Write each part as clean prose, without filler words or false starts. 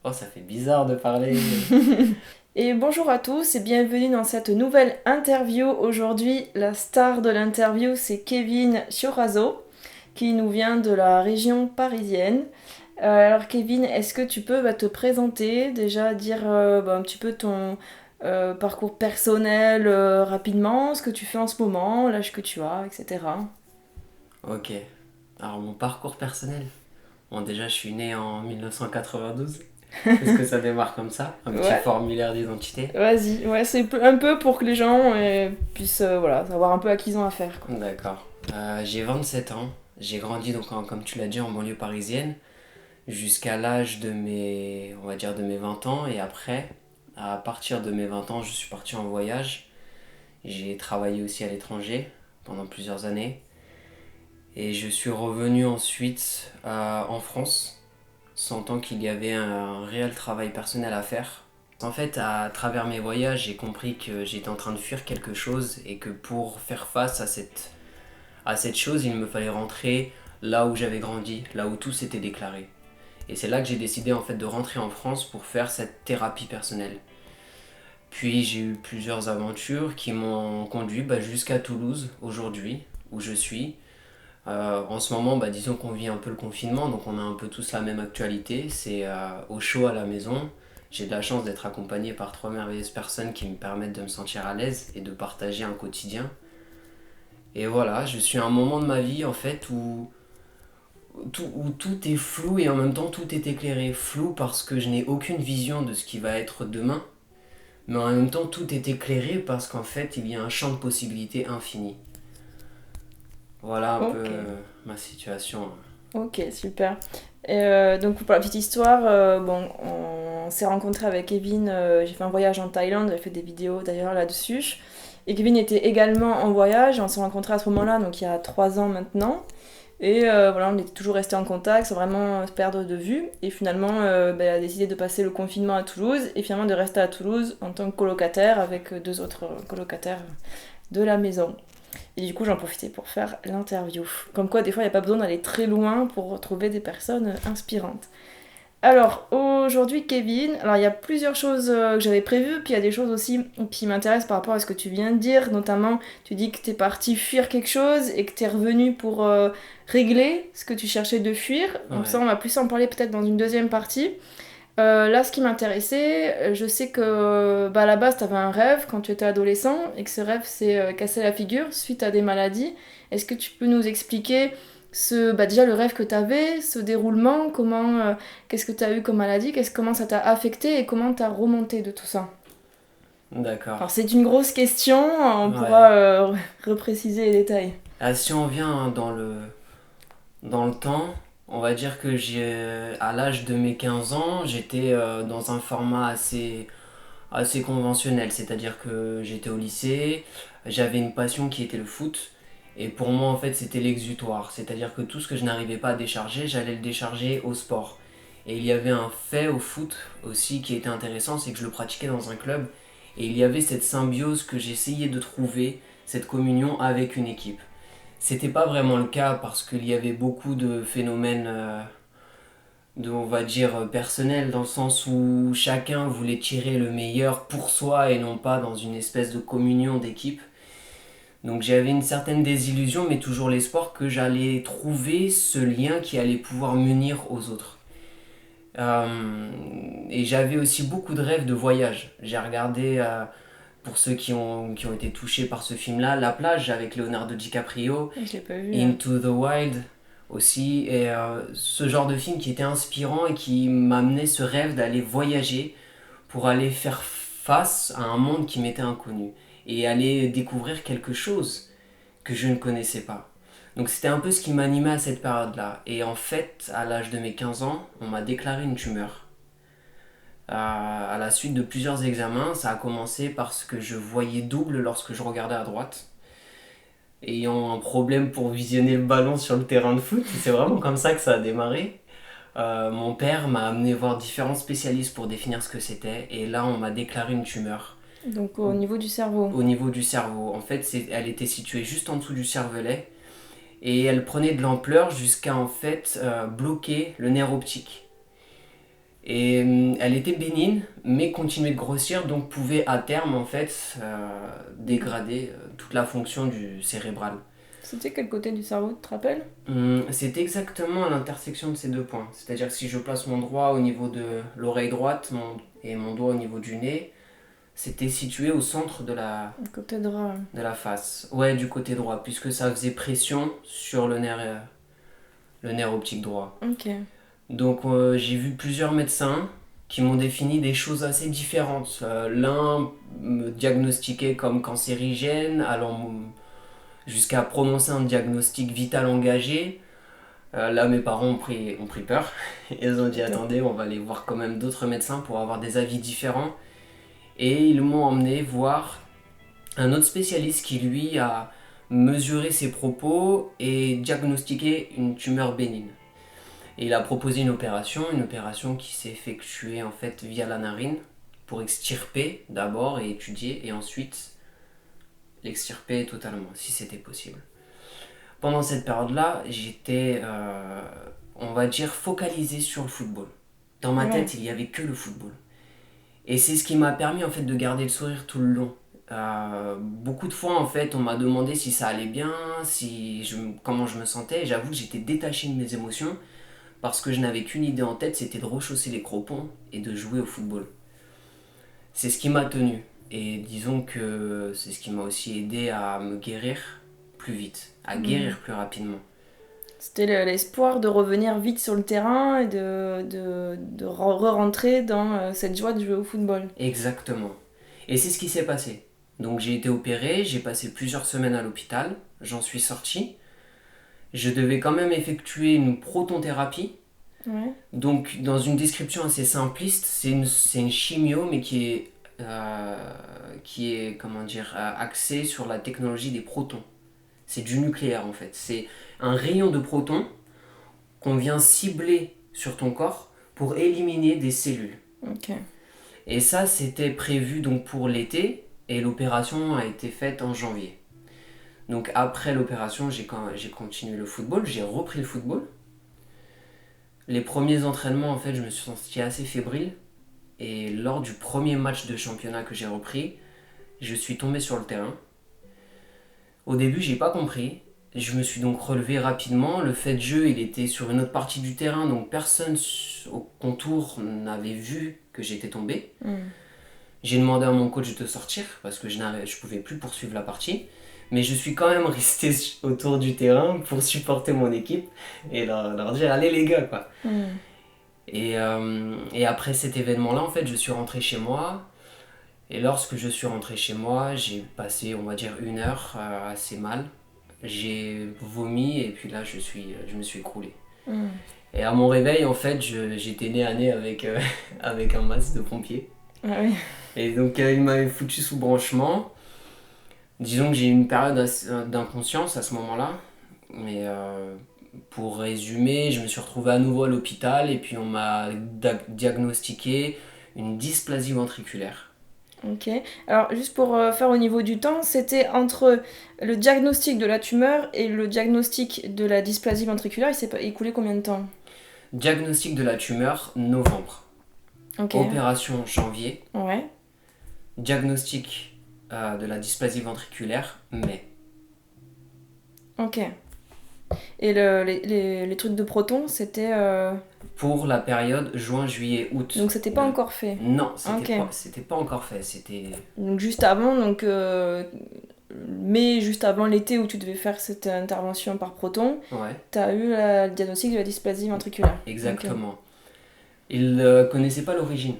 Oh, ça fait bizarre de parler. Et bonjour à tous et bienvenue dans cette nouvelle interview. Aujourd'hui, la star de l'interview, c'est Kevin Chiorazo, qui nous vient de la région parisienne. Alors Kevin, est-ce que tu peux te présenter, déjà dire un petit peu ton parcours personnel rapidement, ce que tu fais en ce moment, l'âge que tu as, etc. Ok. Alors, mon parcours personnel. Bon, déjà, je suis né en 1992. Est-ce que ça démarre comme ça? Un petit Ouais, formulaire d'identité? vas-y. Ouais, c'est un peu pour que les gens puissent voilà, savoir un peu à qui ils ont affaire, quoi. D'accord. J'ai 27 ans. J'ai grandi, donc, comme tu l'as dit, en banlieue parisienne, jusqu'à l'âge de mes, on va dire, de mes 20 ans. Et après, à partir de mes 20 ans, je suis parti en voyage. J'ai travaillé aussi à l'étranger pendant plusieurs années. Et je suis revenu ensuite en France, sentant qu'il y avait un réel travail personnel à faire. En fait, à travers mes voyages, j'ai compris que j'étais en train de fuir quelque chose et que pour faire face à cette chose, il me fallait rentrer là où j'avais grandi, là où tout s'était déclaré. Et c'est là que j'ai décidé en fait de rentrer en France pour faire cette thérapie personnelle. Puis j'ai eu plusieurs aventures qui m'ont conduit jusqu'à Toulouse aujourd'hui, où je suis. En ce moment, disons qu'on vit un peu le confinement, donc on a un peu tous la même actualité. C'est au chaud à la maison. J'ai de la chance d'être accompagné par trois merveilleuses personnes qui me permettent de me sentir à l'aise et de partager un quotidien. Et voilà, je suis à un moment de ma vie en fait où tout est flou et en même temps tout est éclairé. Flou parce que je n'ai aucune vision de ce qui va être demain, mais en même temps tout est éclairé parce qu'en fait il y a un champ de possibilités infini. Voilà un peu Ok. ma situation. Ok, super. Donc pour la petite histoire, bon, on s'est rencontré avec Kevin, j'ai fait un voyage en Thaïlande, j'ai fait des vidéos d'ailleurs là-dessus. Et Kevin était également en voyage, on s'est rencontrés à ce moment-là, donc il y a 3 ans maintenant. Et voilà, on était toujours restés en contact sans vraiment se perdre de vue. Et finalement, il a décidé de passer le confinement à Toulouse et finalement de rester à Toulouse en tant que colocataire avec deux autres colocataires de la maison. Et du coup, j'en profitais pour faire l'interview. Comme quoi, des fois, il n'y a pas besoin d'aller très loin pour retrouver des personnes inspirantes. Alors, aujourd'hui, Kevin, alors il y a plusieurs choses que j'avais prévues, puis il y a des choses aussi qui m'intéressent par rapport à ce que tu viens de dire. Notamment, tu dis que tu es parti fuir quelque chose et que tu es revenu pour régler ce que tu cherchais de fuir. Donc ça, Ouais. on va plus en parler peut-être dans une deuxième partie. Là, ce qui m'intéressait, je sais que à la base, tu avais un rêve quand tu étais adolescent et que ce rêve s'est cassé la figure suite à des maladies. Est-ce que tu peux nous expliquer déjà le rêve que tu avais, ce déroulement, qu'est-ce que tu as eu comme maladie, comment ça t'a affecté et comment tu as remonté de tout ça? D'accord. Alors, c'est une grosse question, on pourra Ouais. repréciser les détails. Si on vient dans le temps, on va dire que à l'âge de mes 15 ans, j'étais dans un format assez conventionnel. C'est-à-dire que j'étais au lycée, j'avais une passion qui était le foot. Et pour moi, en fait, c'était l'exutoire. C'est-à-dire que tout ce que je n'arrivais pas à décharger, j'allais le décharger au sport. Et il y avait un fait au foot aussi qui était intéressant, c'est que je le pratiquais dans un club. Et il y avait cette symbiose que j'essayais de trouver, cette communion avec une équipe. C'était pas vraiment le cas parce qu'il y avait beaucoup de phénomènes on va dire, personnels, dans le sens où chacun voulait tirer le meilleur pour soi et non pas dans une espèce de communion d'équipe. Donc j'avais une certaine désillusion, mais toujours l'espoir que j'allais trouver ce lien qui allait pouvoir m'unir aux autres. Euh, et j'avais aussi beaucoup de rêves de voyage. J'ai regardé, pour ceux qui ont été touchés par ce film-là, La plage avec Leonardo DiCaprio, Je l'ai pas vu. Into the Wild aussi, et ce genre de film qui était inspirant et qui m'amenait ce rêve d'aller voyager pour aller faire face à un monde qui m'était inconnu et aller découvrir quelque chose que je ne connaissais pas. Donc c'était un peu ce qui m'animait à cette période-là. Et en fait, à l'âge de mes 15 ans, on m'a déclaré une tumeur. À la suite de plusieurs examens, ça a commencé parce que je voyais double lorsque je regardais à droite, ayant un problème pour visionner le ballon sur le terrain de foot. C'est vraiment comme ça que ça a démarré. Mon père m'a amené voir différents spécialistes pour définir ce que c'était. Et là, on m'a déclaré une tumeur Donc au niveau du cerveau. au niveau du cerveau. En fait, elle était située juste en dessous du cervelet. Et elle prenait de l'ampleur jusqu'à en fait bloquer le nerf optique. Et elle était bénigne, mais continuait de grossir, donc pouvait à terme en fait dégrader toute la fonction du cérébral. C'était quel côté du cerveau, tu te rappelles? C'est exactement à l'intersection de ces deux points. C'est-à-dire que si je place mon doigt au niveau de l'oreille droite et mon doigt au niveau du nez, c'était situé au centre Le côté droit. de la face. Ouais, du côté droit, puisque ça faisait pression sur le nerf optique droit. Ok. Donc j'ai vu plusieurs médecins qui m'ont défini des choses assez différentes. L'un me diagnostiquait comme cancérigène, allant jusqu'à prononcer un diagnostic vital engagé. Là, mes parents ont pris peur. Ils ont dit attendez, on va aller voir quand même d'autres médecins pour avoir des avis différents. Et ils m'ont emmené voir un autre spécialiste qui, lui, a mesuré ses propos et diagnostiqué une tumeur bénigne. Et il a proposé une opération qui s'est effectuée en fait via la narine pour extirper d'abord et étudier et ensuite l'extirper totalement si c'était possible. Pendant cette période-là, j'étais, on va dire, focalisé sur le football. Dans ma tête, il n'y avait que le football. Et c'est ce qui m'a permis en fait de garder le sourire tout le long. Beaucoup de fois en fait on m'a demandé si ça allait bien, comment je me sentais. Et j'avoue que j'étais détaché de mes émotions parce que je n'avais qu'une idée en tête, c'était de rechausser les cropons et de jouer au football. C'est ce qui m'a tenu. Et disons que c'est ce qui m'a aussi aidé à me guérir plus vite, à guérir plus rapidement. C'était l'espoir de revenir vite sur le terrain et de re-rentrer dans cette joie de jouer au football. Exactement. Et c'est ce qui s'est passé. Donc j'ai été opéré, j'ai passé plusieurs semaines à l'hôpital, j'en suis sorti. Je devais quand même effectuer une protonthérapie. Ouais. Donc dans une description assez simpliste, c'est une chimio mais qui est comment dire, axée sur la technologie des protons. C'est du nucléaire en fait. C'est un rayon de protons qu'on vient cibler sur ton corps pour éliminer des cellules. Ok. Et ça, c'était prévu donc pour l'été et l'opération a été faite en janvier. Donc après l'opération, j'ai continué le football, j'ai repris le football. Les premiers entraînements, en fait, je me suis senti assez fébrile. Et lors du premier match de championnat que j'ai repris, je suis tombé sur le terrain. Au début, j'ai pas compris. Je me suis donc relevé rapidement. Le fait de jeu, il était sur une autre partie du terrain, donc personne au contour n'avait vu que j'étais tombé. J'ai demandé à mon coach de sortir parce que je pouvais plus poursuivre la partie. Mais je suis quand même resté autour du terrain pour supporter mon équipe et leur dire allez les gars quoi. Et après cet événement-là, en fait, je suis rentré chez moi. Et lorsque je suis rentré chez moi, j'ai passé, on va dire, 1 heure assez mal. J'ai vomi et puis là, je me suis écroulé. Et à mon réveil, en fait, j'étais nez à nez avec, avec un masque de pompier. Ah oui. Et donc, il m'avait foutu sous branchement. Disons que j'ai eu une période d'inconscience à ce moment-là. Mais pour résumer, je me suis retrouvé à nouveau à l'hôpital et puis on m'a diagnostiqué une dysplasie ventriculaire. Ok. Alors, juste pour faire au niveau du temps, c'était entre le diagnostic de la tumeur et le diagnostic de la dysplasie ventriculaire, il s'est écoulé combien de temps? Diagnostic de la tumeur, novembre. Ok. Opération, janvier. Ouais. Diagnostic de la dysplasie ventriculaire, mai. Ok. Et les trucs de protons, c'était... Pour la période juin, juillet, août. Donc c'était pas encore fait. Non, Ok. c'était pas encore fait. C'était Donc juste avant, mais juste avant l'été où tu devais faire cette intervention par proton, ouais, t'as eu le diagnostic de la dysplasie ventriculaire. exactement. Il connaissait pas l'origine.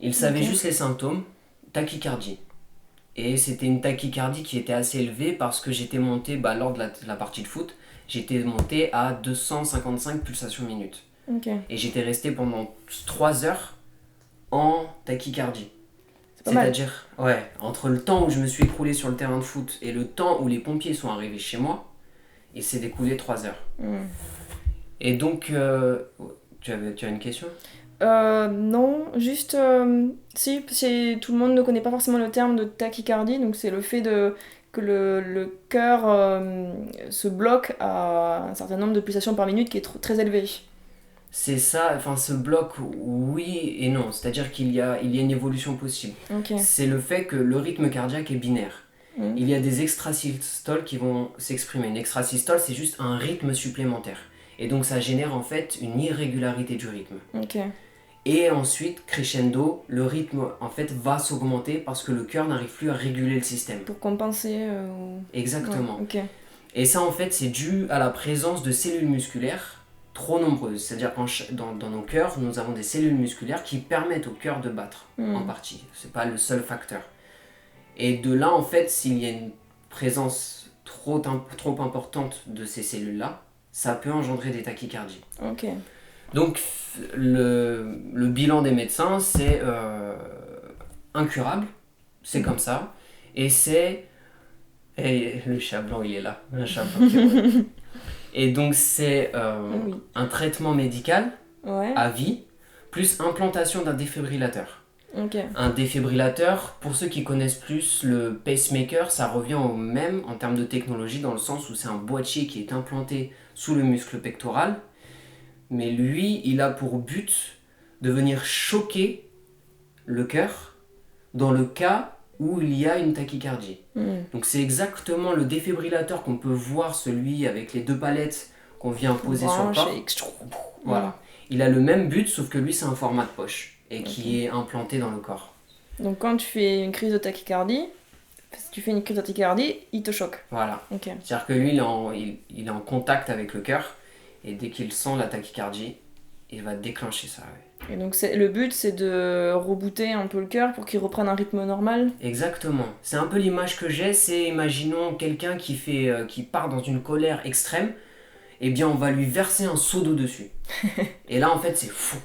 Il savait Ok. juste les symptômes, tachycardie. Et c'était une tachycardie qui était assez élevée parce que j'étais monté, lors de la partie de foot, j'étais monté à 255 pulsations minutes. Ok. Et j'étais resté pendant 3 heures en tachycardie. C'est pas mal. C'est-à-dire, ouais, entre le temps où je me suis écroulé sur le terrain de foot et le temps où les pompiers sont arrivés chez moi, il s'est découlé 3 heures. Et donc, tu as une question ? Non, juste... si, tout le monde ne connaît pas forcément le terme de tachycardie, donc c'est le fait que le cœur se bloque à un certain nombre de pulsations par minute qui est très élevé. C'est ça, enfin ce bloc, oui et non. C'est-à-dire qu'il y a une évolution possible. Ok. C'est le fait que le rythme cardiaque est binaire. Mm. Il y a des extrasystoles qui vont s'exprimer. Une extrasystole, c'est juste un rythme supplémentaire. Et donc ça génère en fait une irrégularité du rythme. Ok. Et ensuite, crescendo, le rythme en fait va s'augmenter parce que le cœur n'arrive plus à réguler le système. Pour compenser. Exactement. Ouais, ok. Et ça en fait c'est dû à la présence de cellules musculaires trop nombreuses. C'est-à-dire que dans nos cœurs, nous avons des cellules musculaires qui permettent au cœur de battre en partie. C'est pas le seul facteur. Et de là en fait, s'il y a une présence trop importante de ces cellules-là, ça peut engendrer des tachycardies. Ok. Donc le bilan des médecins, c'est incurable, c'est comme ça, et c'est... Et le chat blanc, il est là, un chat blanc qui est Et donc c'est Oui. un traitement médical Ouais. à vie, plus implantation d'un défibrillateur. Ok. Un défibrillateur, pour ceux qui connaissent plus le pacemaker, ça revient au même en termes de technologie, dans le sens où c'est un boîtier qui est implanté sous le muscle pectoral, mais lui, il a pour but de venir choquer le cœur dans le cas où il y a une tachycardie. Donc c'est exactement le défibrillateur qu'on peut voir, celui avec les deux palettes qu'on vient poser sur le corps. Voilà. Il a le même but, sauf que lui c'est un format de poche et qui est implanté dans le corps. Donc quand tu fais une crise de tachycardie, si tu fais une crise de tachycardie, il te choque. Voilà. Ok. C'est-à-dire que lui il est en contact avec le cœur et dès qu'il sent la tachycardie, il va déclencher ça. Ouais. Et donc le but c'est de rebooter un peu le cœur pour qu'il reprenne un rythme normal. Exactement. C'est un peu l'image que j'ai, c'est imaginons quelqu'un qui part dans une colère extrême, eh bien on va lui verser un seau d'eau dessus. Et là en fait c'est fou.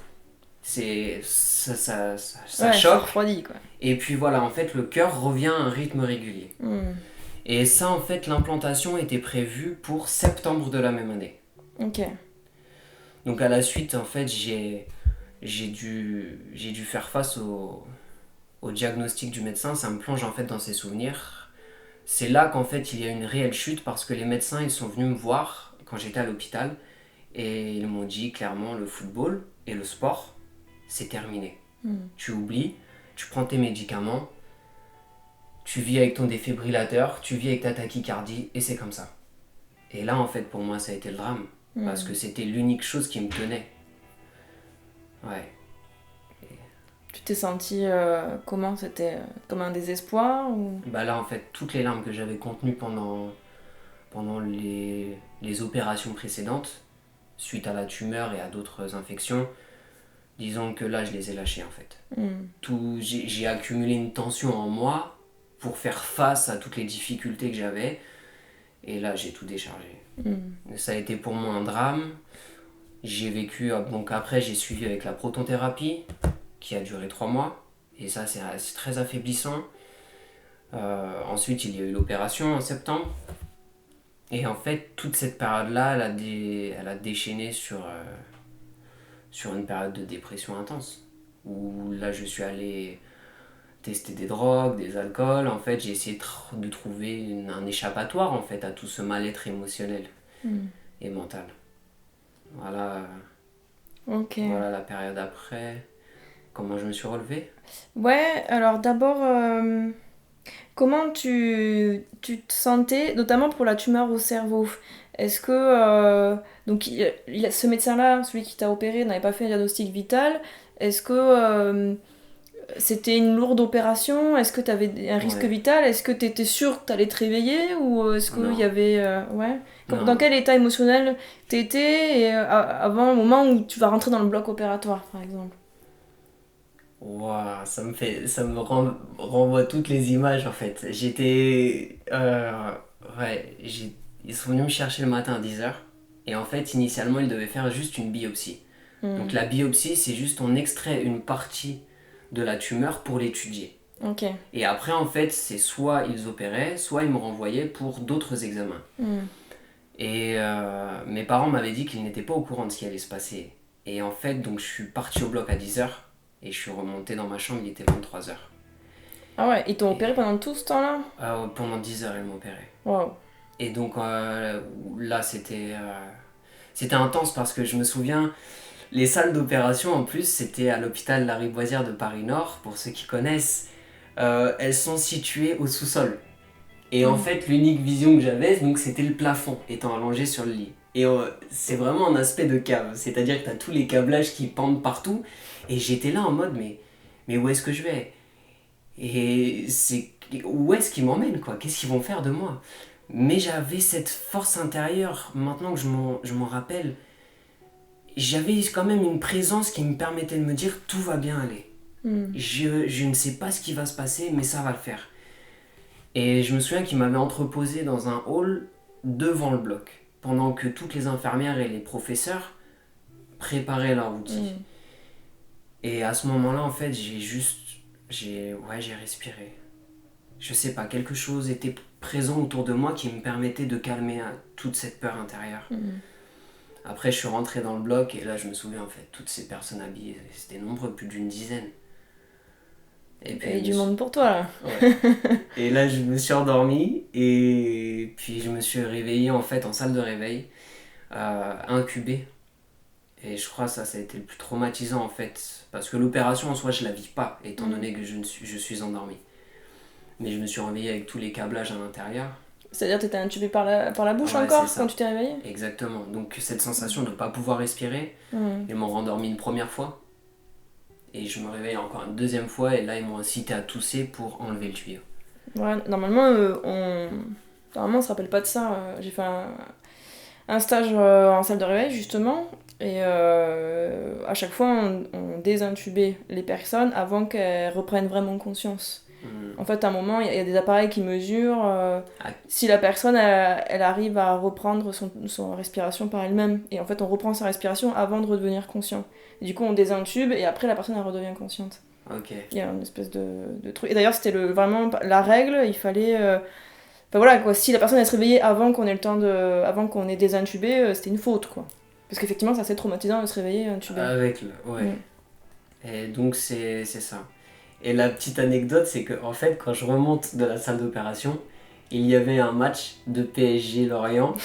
Ça Ouais, choque. ça refroidit quoi. Et puis voilà, en fait le cœur revient à un rythme régulier. Et ça en fait l'implantation était prévue pour septembre de la même année. Ok. Donc à la suite en fait j'ai dû faire face au diagnostic du médecin. Ça me plonge en fait dans ses souvenirs. C'est là qu'en fait il y a une réelle chute parce que les médecins ils sont venus me voir quand j'étais à l'hôpital et ils m'ont dit clairement le football et le sport c'est terminé. Tu oublies, tu prends tes médicaments, tu vis avec ton défibrillateur, tu vis avec ta tachycardie et c'est comme ça. Et là en fait pour moi ça a été le drame parce que c'était l'unique chose qui me tenait. Ouais. Tu t'es senti comment? C'était comme un désespoir ou... Bah là en fait toutes les larmes que j'avais contenues pendant les opérations précédentes, suite à la tumeur et à d'autres infections, disons que là je les ai lâchées en fait. J'ai accumulé une tension en moi pour faire face à toutes les difficultés que j'avais et là j'ai tout déchargé. Ça a été pour moi un drame. J'ai vécu, donc après j'ai suivi avec la protonthérapie qui a duré 3 mois et ça c'est très affaiblissant. Ensuite il y a eu l'opération en septembre et en fait toute cette période là elle a déchaîné sur une période de dépression intense où là je suis allé tester des drogues, des alcools. En fait j'ai essayé de trouver un échappatoire en fait à tout ce mal-être émotionnel et mental. Voilà la période après. Comment je me suis relevé? Ouais, alors d'abord, comment tu te sentais, notamment pour la tumeur au cerveau? Est-ce que donc ce médecin-là, celui qui t'a opéré, n'avait pas fait un diagnostic vital? Est-ce que c'était une lourde opération? Est-ce que tu avais un risque vital? Est-ce que tu étais sûr que tu allais te réveiller? Ou est-ce qu'il y avait... ouais. Dans quel état émotionnel t'étais avant le moment où tu vas rentrer dans le bloc opératoire, par exemple? Waouh, ça me renvoie toutes les images en fait. Ils sont venus me chercher le matin à 10h et en fait initialement ils devaient faire juste une biopsie. Donc la biopsie c'est juste on extrait une partie de la tumeur pour l'étudier. Ok. Et après en fait c'est soit ils opéraient, soit ils me renvoyaient pour d'autres examens. Et mes parents m'avaient dit qu'ils n'étaient pas au courant de ce qui allait se passer. Et en fait donc je suis parti au bloc à 10h. Et je suis remonté dans ma chambre, il était 23h. Ah ouais, ils t'ont opéré pendant tout ce temps-là? Pendant 10 heures, ils m'ont opéré. Wow. Et donc là, c'était intense parce que je me souviens, Les salles d'opération, en plus, c'était à l'hôpital Lariboisière de Paris-Nord, pour ceux qui connaissent. Elles sont situées au sous-sol. Et en fait, l'unique vision que j'avais, donc, c'était le plafond, étant allongé sur le lit. Et c'est vraiment un aspect de cave. C'est-à-dire que tu as tous les câblages qui pendent partout. Et j'étais là en mode, mais où est-ce que je vais? Et où est-ce qu'ils m'emmènent, quoi? Qu'est-ce qu'ils vont faire de moi? Mais j'avais cette force intérieure, maintenant que je m'en rappelle, j'avais quand même une présence qui me permettait de me dire tout va bien aller. Je ne sais pas ce qui va se passer, mais ça va le faire. Et je me souviens qu'il m'avait entreposé dans un hall devant le bloc, pendant que toutes les infirmières et les professeurs préparaient leur outil. Et à ce moment-là, en fait, j'ai respiré. Je sais pas, quelque chose était présent autour de moi qui me permettait de calmer toute cette peur intérieure. Après, je suis rentré dans le bloc et là, je me souviens, en fait, toutes ces personnes habillées, c'était nombreux, plus d'une dizaine. Et puis, il y a du monde pour toi, là. Ouais. Et là, je me suis endormi et puis je me suis réveillé, en fait, en salle de réveil, incubé. Et je crois que ça a été le plus traumatisant, en fait. Parce que l'opération, en soi, je la vis pas, étant donné que je suis endormi. Mais je me suis réveillé avec tous les câblages à l'intérieur. C'est-à-dire que tu étais intubé par la bouche encore quand tu t'es réveillé? Exactement. Donc cette sensation de ne pas pouvoir respirer, ils m'ont rendormi une première fois. Et je me réveille encore une deuxième fois et là ils m'ont incité à tousser pour enlever le tuyau. Ouais, normalement on se rappelle pas de ça. J'ai fait un stage en salle de réveil justement et à chaque fois on désintubait les personnes avant qu'elles reprennent vraiment conscience. En fait, à un moment, il y a des appareils qui mesurent si la personne elle arrive à reprendre son respiration par elle-même. Et en fait, on reprend sa respiration avant de redevenir conscient. Et du coup, on désintube et après, la personne elle redevient consciente. Ok. Il y a une espèce de truc. Et d'ailleurs, c'était vraiment la règle. Il fallait. Enfin voilà, quoi. Si la personne elle se réveillait avant qu'on ait le temps avant qu'on ait désintubé, c'était une faute, quoi. Parce qu'effectivement, c'est assez traumatisant de se réveiller intubé. Ouais. Et donc, c'est ça. Et la petite anecdote, c'est que en fait, quand je remonte de la salle d'opération, il y avait un match de PSG Lorient.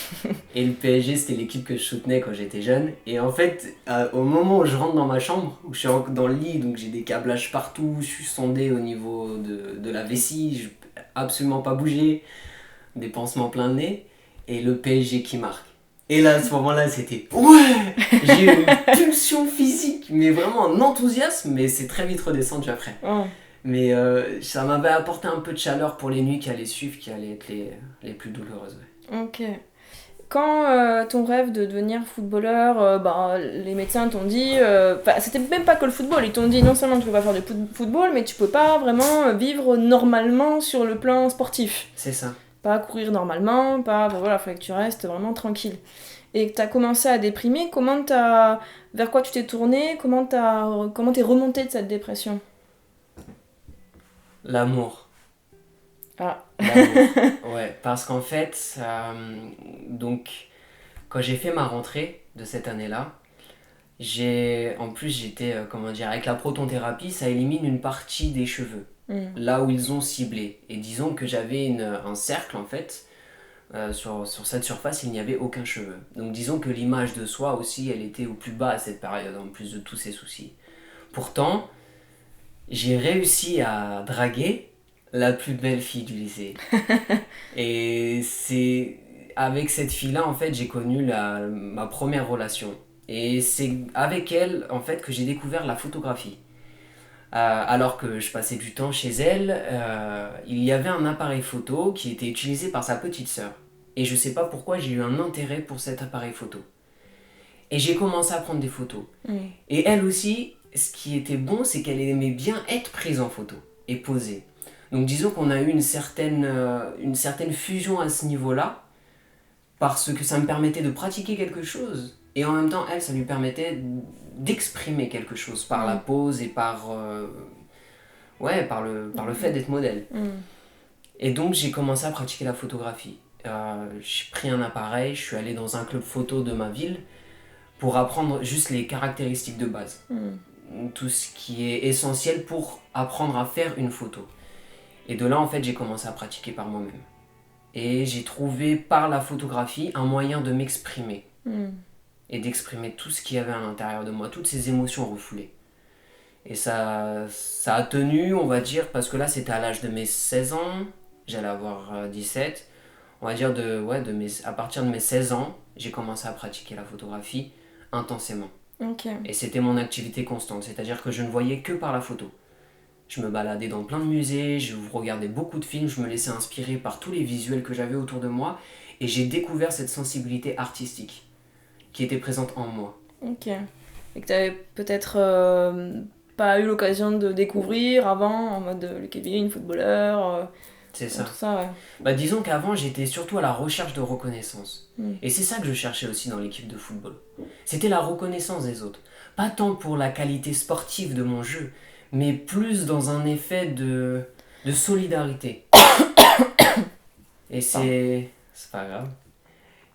Et le PSG, c'était l'équipe que je soutenais quand j'étais jeune. Et en fait, au moment où je rentre dans ma chambre, où je suis dans le lit, donc j'ai des câblages partout, je suis sondé au niveau de la vessie, je peux absolument pas bouger, des pansements plein de nez, et le PSG qui marque. Et là, à ce moment-là, c'était ouais! J'ai eu une pulsion physique, mais vraiment un enthousiasme, mais c'est très vite redescendu après. Mais ça m'avait apporté un peu de chaleur pour les nuits qui allaient suivre, qui allaient être les plus douloureuses. Ouais. Ok. Quand ton rêve de devenir footballeur, les médecins t'ont dit... c'était même pas que le football, ils t'ont dit non seulement tu peux pas faire de football, mais tu peux pas vraiment vivre normalement sur le plan sportif. C'est ça. Pas courir normalement, voilà, fallait que tu restes vraiment tranquille. Et que t'as commencé à déprimer, vers quoi tu t'es tourné, comment t'es remonté de cette dépression? L'amour. Ah. L'amour. Ouais, parce qu'en fait, donc, quand j'ai fait ma rentrée de cette année-là, en plus j'étais, avec la protonthérapie, ça élimine une partie des cheveux, là où ils ont ciblé. Et disons que j'avais un cercle en fait, sur cette surface il n'y avait aucun cheveu. Donc disons que l'image de soi aussi, elle était au plus bas à cette période, en plus de tous ces soucis. Pourtant, j'ai réussi à draguer la plus belle fille du lycée. Et c'est avec cette fille-là, en fait, j'ai connu ma première relation. Et c'est avec elle, en fait, que j'ai découvert la photographie. Alors que je passais du temps chez elle, il y avait un appareil photo qui était utilisé par sa petite sœur. Et je sais pas pourquoi j'ai eu un intérêt pour cet appareil photo. Et j'ai commencé à prendre des photos. Et elle aussi, ce qui était bon, c'est qu'elle aimait bien être prise en photo et posée. Donc disons qu'on a eu une certaine fusion à ce niveau-là, parce que ça me permettait de pratiquer quelque chose, et en même temps, elle, ça lui permettait d'exprimer quelque chose par la pose et par le fait d'être modèle. Et donc j'ai commencé à pratiquer la photographie. J'ai pris un appareil, je suis allé dans un club photo de ma ville pour apprendre juste les caractéristiques de base. Tout ce qui est essentiel pour apprendre à faire une photo. Et de là, en fait, j'ai commencé à pratiquer par moi-même. Et j'ai trouvé par la photographie un moyen de m'exprimer. et d'exprimer tout ce qu'il y avait à l'intérieur de moi, toutes ces émotions refoulées. Et ça a tenu, on va dire, parce que là c'était à l'âge de mes 16 ans, j'allais avoir 17. On va dire à partir de mes 16 ans, j'ai commencé à pratiquer la photographie intensément. Ok. Et c'était mon activité constante, c'est-à-dire que je ne voyais que par la photo. Je me baladais dans plein de musées, je regardais beaucoup de films, je me laissais inspirer par tous les visuels que j'avais autour de moi et j'ai découvert cette sensibilité artistique qui était présente en moi. Ok. Et que t'avais peut-être pas eu l'occasion de découvrir avant, en mode le Kevin, footballeur, C'est ça. tout ça, ouais. Bah, disons qu'avant, j'étais surtout à la recherche de reconnaissance. Mm. Et c'est ça que je cherchais aussi dans l'équipe de football. C'était la reconnaissance des autres. Pas tant pour la qualité sportive de mon jeu, mais plus dans un effet de solidarité. Et c'est pas grave.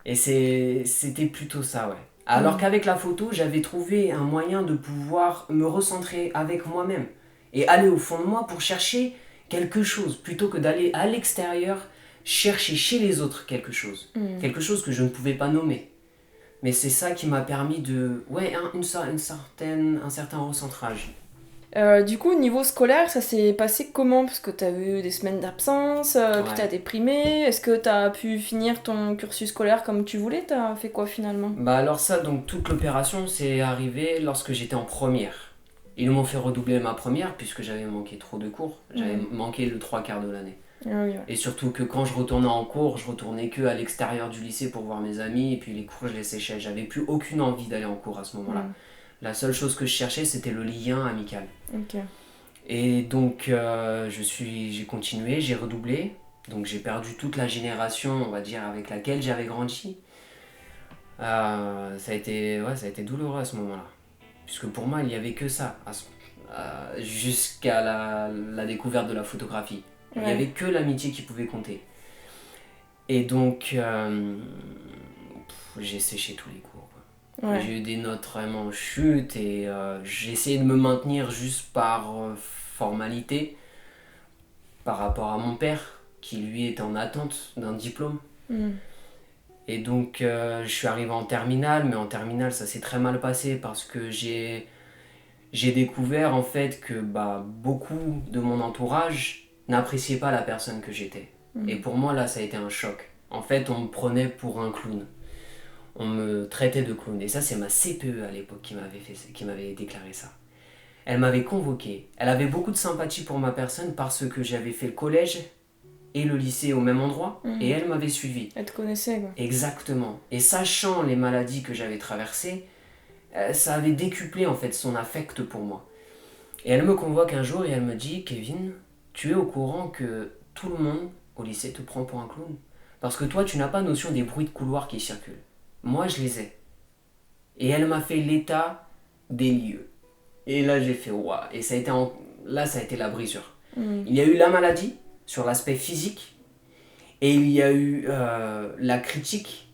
Et c'était plutôt ça, ouais. Alors qu'avec la photo, j'avais trouvé un moyen de pouvoir me recentrer avec moi-même et aller au fond de moi pour chercher quelque chose, plutôt que d'aller à l'extérieur chercher chez les autres quelque chose. Quelque chose que je ne pouvais pas nommer. Mais c'est ça qui m'a permis de... Ouais, un certain recentrage. Du coup, niveau scolaire, ça s'est passé comment? Parce que t'as eu des semaines d'absence, puis Ouais. t'as déprimé. Est-ce que t'as pu finir ton cursus scolaire comme tu voulais? T'as fait quoi finalement? Bah alors ça, donc toute l'opération, c'est arrivé lorsque j'étais en première. Ils m'ont fait redoubler ma première puisque j'avais manqué trop de cours. J'avais manqué le 3/4 de l'année. Ah oui, ouais. Et surtout que quand je retournais en cours, je retournais que à l'extérieur du lycée pour voir mes amis et puis les cours je les séchais. J'avais plus aucune envie d'aller en cours à ce moment-là. La seule chose que je cherchais c'était le lien amical. Ok. Et donc j'ai continué, j'ai redoublé. Donc j'ai perdu toute la génération, on va dire, avec laquelle j'avais grandi. Ça a été douloureux à ce moment-là. Puisque pour moi, il n'y avait que ça, jusqu'à la découverte de la photographie. Il n'y Ouais. avait que l'amitié qui pouvait compter. Et donc, j'ai séché tous les cours, quoi. Ouais. J'ai eu des notes vraiment chutes et j'ai essayé de me maintenir juste par formalité par rapport à mon père, qui lui était en attente d'un diplôme. Mm. Et donc, je suis arrivé en terminale, mais en terminale, ça s'est très mal passé parce que j'ai découvert en fait que beaucoup de mon entourage n'appréciait pas la personne que j'étais. Et pour moi, là, ça a été un choc. En fait, on me prenait pour un clown. On me traitait de clown. Et ça, c'est ma CPE à l'époque qui m'avait déclaré ça. Elle m'avait convoqué. Elle avait beaucoup de sympathie pour ma personne parce que j'avais fait le collège et le lycée au même endroit. Et elle m'avait suivi. Elle te connaissait, quoi. Exactement. Et sachant les maladies que j'avais traversées, ça avait décuplé en fait son affect pour moi. Et elle me convoque un jour et elle me dit: Kevin, tu es au courant que tout le monde au lycée te prend pour un clown? Parce que toi, tu n'as pas notion des bruits de couloir qui circulent. Moi, je les ai. Et elle m'a fait l'état des lieux. Et là, j'ai fait waouh. Et là, ça a été la brisure. Il y a eu la maladie sur l'aspect physique et il y a eu la critique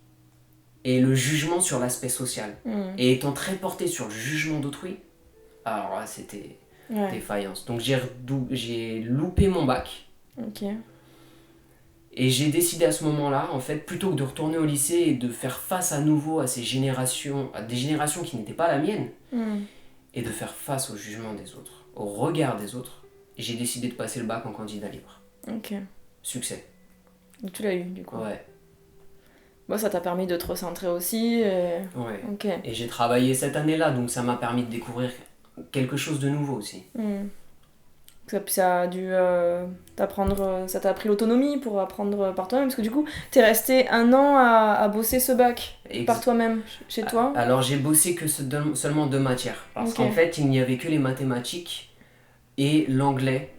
et le jugement sur l'aspect social. Et étant très porté sur le jugement d'autrui, alors là, c'était défaillance. Donc j'ai loupé mon bac. Ok. Et j'ai décidé à ce moment-là, en fait, plutôt que de retourner au lycée et de faire face à nouveau à des générations qui n'étaient pas la mienne, et de faire face au jugement des autres, au regard des autres, j'ai décidé de passer le bac en candidat libre. Ok. Succès. Donc tu l'as eu, du coup. Ouais. Bon, ça t'a permis de te recentrer aussi. Ouais. Ok. Et j'ai travaillé cette année-là, donc ça m'a permis de découvrir quelque chose de nouveau aussi. Ça a dû t'apprendre, ça t'a appris l'autonomie pour apprendre par toi-même, parce que du coup, t'es resté 1 an à bosser ce bac par toi-même, chez toi. Alors j'ai bossé que seulement 2 matières, parce qu'en fait il n'y avait que les mathématiques et l'anglais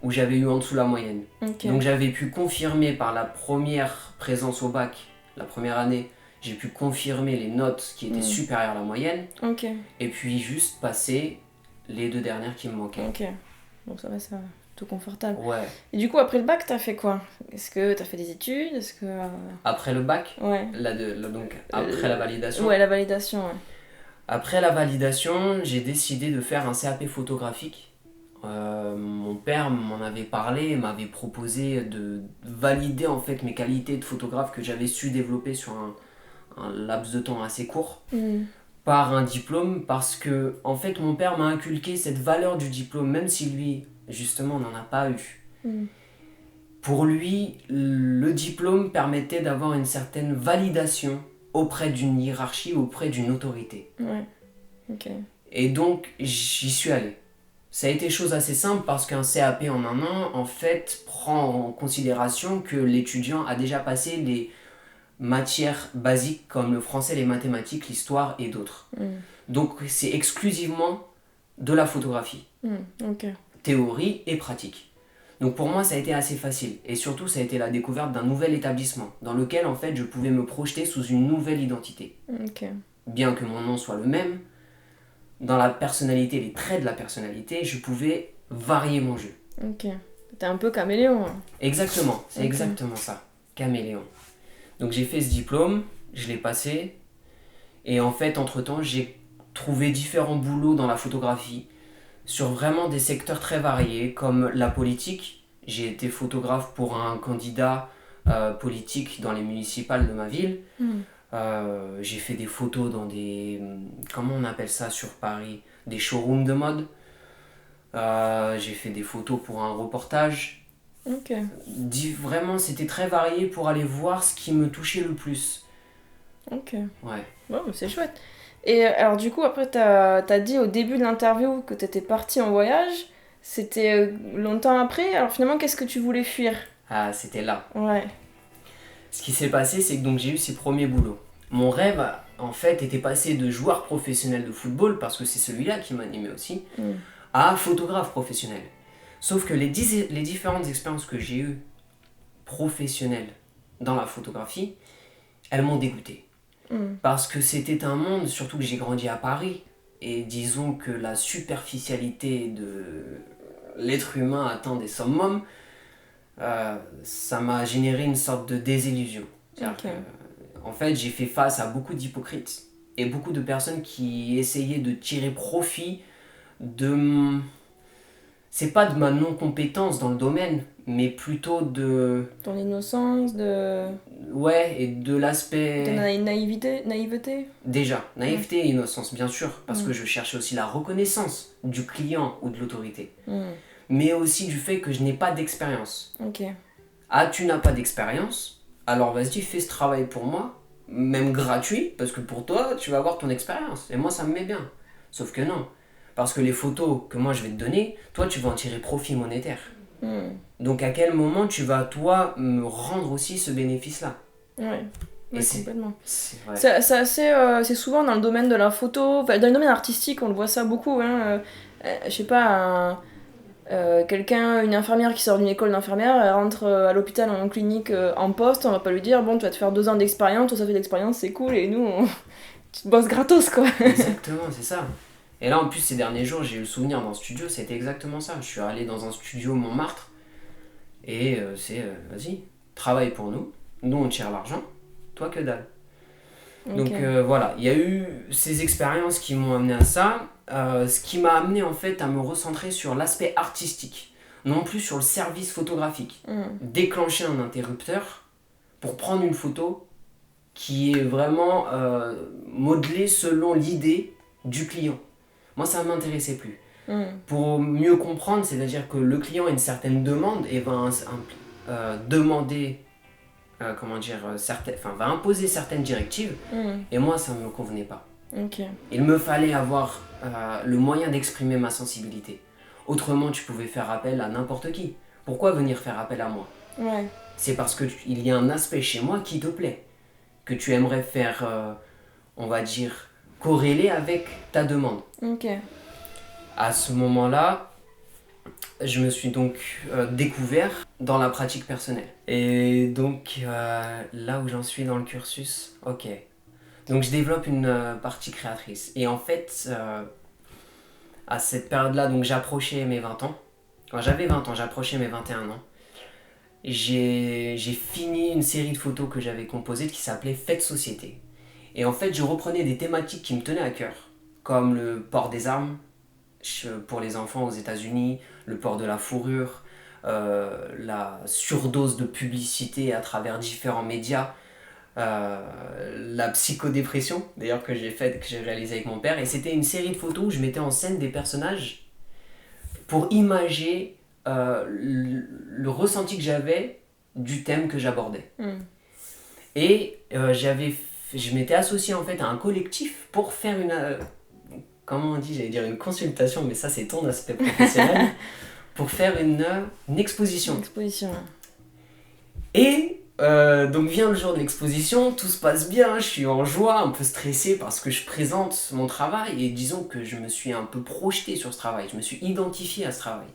où j'avais eu en dessous la moyenne. Donc j'avais pu confirmer par la première présence au bac, la première année, j'ai pu confirmer les notes qui étaient supérieures à la moyenne, et puis juste passer les 2 dernières qui me manquaient. Ok. Donc ça va, c'est tout confortable. Ouais. Et du coup, après le bac, t'as fait quoi? Est-ce que t'as fait des études? Est-ce que... Après le bac, Ouais. donc après la validation. Ouais, la validation, ouais. Après la validation, j'ai décidé de faire un CAP photographique. Mon père m'en avait parlé, m'avait proposé de valider en fait mes qualités de photographe que j'avais su développer sur un laps de temps assez court, Mm. par un diplôme parce que, en fait, mon père m'a inculqué cette valeur du diplôme, même si lui, justement, n'en a pas eu. Mm. Pour lui, le diplôme permettait d'avoir une certaine validation auprès d'une hiérarchie, auprès d'une autorité. Ouais, ok. Et donc, j'y suis allé. Ça a été chose assez simple parce qu'un CAP en un an, en fait, prend en considération que l'étudiant a déjà passé les matières basiques comme le français, les mathématiques, l'histoire et d'autres. Mm. Donc, c'est exclusivement de la photographie, Ok. théorie et pratique. Donc, pour moi, ça a été assez facile. Et surtout, ça a été la découverte d'un nouvel établissement dans lequel, en fait, je pouvais me projeter sous une nouvelle identité. Ok. Bien que mon nom soit le même, dans la personnalité, les traits de la personnalité, je pouvais varier mon jeu. Ok. T'es un peu caméléon. Hein. Exactement, c'est Ok. exactement ça, caméléon. Donc j'ai fait ce diplôme, je l'ai passé, et en fait, entre-temps, j'ai trouvé différents boulots dans la photographie, sur vraiment des secteurs très variés, comme la politique. J'ai été photographe pour un candidat politique dans les municipales de ma ville. Mm. J'ai fait des photos dans des... Comment on appelle ça sur Paris? Des showrooms de mode. J'ai fait des photos pour un reportage. Ok. Vraiment, c'était très varié pour aller voir ce qui me touchait le plus. Ok. Ouais. Bon, mais c'est chouette. Et alors, du coup, après, t'as dit au début de l'interview que t'étais partie en voyage. C'était longtemps après. Alors, finalement, qu'est-ce que tu voulais fuir? Ah, c'était là. Ouais. Ce qui s'est passé, c'est que donc j'ai eu ces premiers boulots. Mon rêve, en fait, était passé de joueur professionnel de football, parce que c'est celui-là qui m'animait aussi, Mm. à photographe professionnel. Sauf que les différentes expériences que j'ai eues professionnelles dans la photographie, elles m'ont dégoûté. Mm. Parce que c'était un monde, surtout que j'ai grandi à Paris, et disons que la superficialité de l'être humain atteint des summums, ça m'a généré une sorte de désillusion. C'est-à-dire Ok. que, en fait, j'ai fait face à beaucoup d'hypocrites et beaucoup de personnes qui essayaient de tirer profit de... C'est pas de ma non-compétence dans le domaine, mais plutôt de... Ton innocence, de Ouais, et de ton l'aspect... naïveté. Déjà, naïveté et innocence, bien sûr, parce Mm. que je cherchais aussi la reconnaissance du client ou de l'autorité, Mm. mais aussi du fait que je n'ai pas d'expérience. Ok. Ah, tu n'as pas d'expérience, alors vas-y, fais ce travail pour moi, même gratuit, parce que pour toi, tu vas avoir ton expérience, et moi, ça me met bien. Sauf que non, parce que les photos que moi je vais te donner, toi, tu vas en tirer profit monétaire. Mm. Donc à quel moment tu vas, toi, me rendre aussi ce bénéfice-là? Ouais. Et Ouais, c'est... complètement. Ouais. C'est assez, c'est souvent dans le domaine de la photo, enfin, dans le domaine artistique, on le voit ça beaucoup. Hein, je sais pas, quelqu'un, une infirmière qui sort d'une école d'infirmière, elle rentre à l'hôpital en clinique en poste, on va pas lui dire bon, tu vas te faire 2 ans d'expérience, toi ça fait d'expérience, c'est cool, et nous, tu bosses gratos quoi. Exactement, c'est ça. Et là, en plus, ces derniers jours, j'ai eu le souvenir d'un studio, c'était exactement ça. Je suis allé dans un studio Montmartre, et vas-y, travaille pour nous. Nous, on tire l'argent, toi que dalle. Donc Ok. voilà, il y a eu ces expériences qui m'ont amené à ça, ce qui m'a amené en fait à me recentrer sur l'aspect artistique, non plus sur le service photographique. Mm. Déclencher un interrupteur pour prendre une photo qui est vraiment modelée selon l'idée du client. Moi, ça ne m'intéressait plus. Mm. Pour mieux comprendre, c'est-à-dire que le client a une certaine demande et va demander, va imposer certaines directives, Mm. et moi, ça ne me convenait pas. Ok. Il me fallait avoir le moyen d'exprimer ma sensibilité. Autrement, tu pouvais faire appel à n'importe qui. Pourquoi venir faire appel à moi? Ouais. C'est parce qu'il y a un aspect chez moi qui te plaît, que tu aimerais faire, on va dire, corréler avec ta demande. Ok. À ce moment-là, je me suis donc découvert dans la pratique personnelle. Et donc, là où j'en suis dans le cursus, ok. Donc, je développe une partie créatrice. Et en fait, à cette période-là, donc j'approchais mes 20 ans. Quand j'avais 20 ans, j'approchais mes 21 ans. J'ai fini une série de photos que j'avais composées qui s'appelait Fête Société. Et en fait, je reprenais des thématiques qui me tenaient à cœur, comme le port des armes pour les enfants aux États-Unis, le port de la fourrure, la surdose de publicité à travers différents médias, la psychodépression, d'ailleurs, que j'ai réalisé avec mon père. Et c'était une série de photos où je mettais en scène des personnages pour imager le ressenti que j'avais du thème que j'abordais. Et je m'étais associé en fait à un collectif pour faire comment on dit, j'allais dire une consultation, mais ça c'est ton aspect professionnel, pour faire une exposition. Et donc vient le jour de l'exposition, tout se passe bien, je suis en joie, un peu stressé parce que je présente mon travail et disons que je me suis un peu projeté sur ce travail, je me suis identifié à ce travail.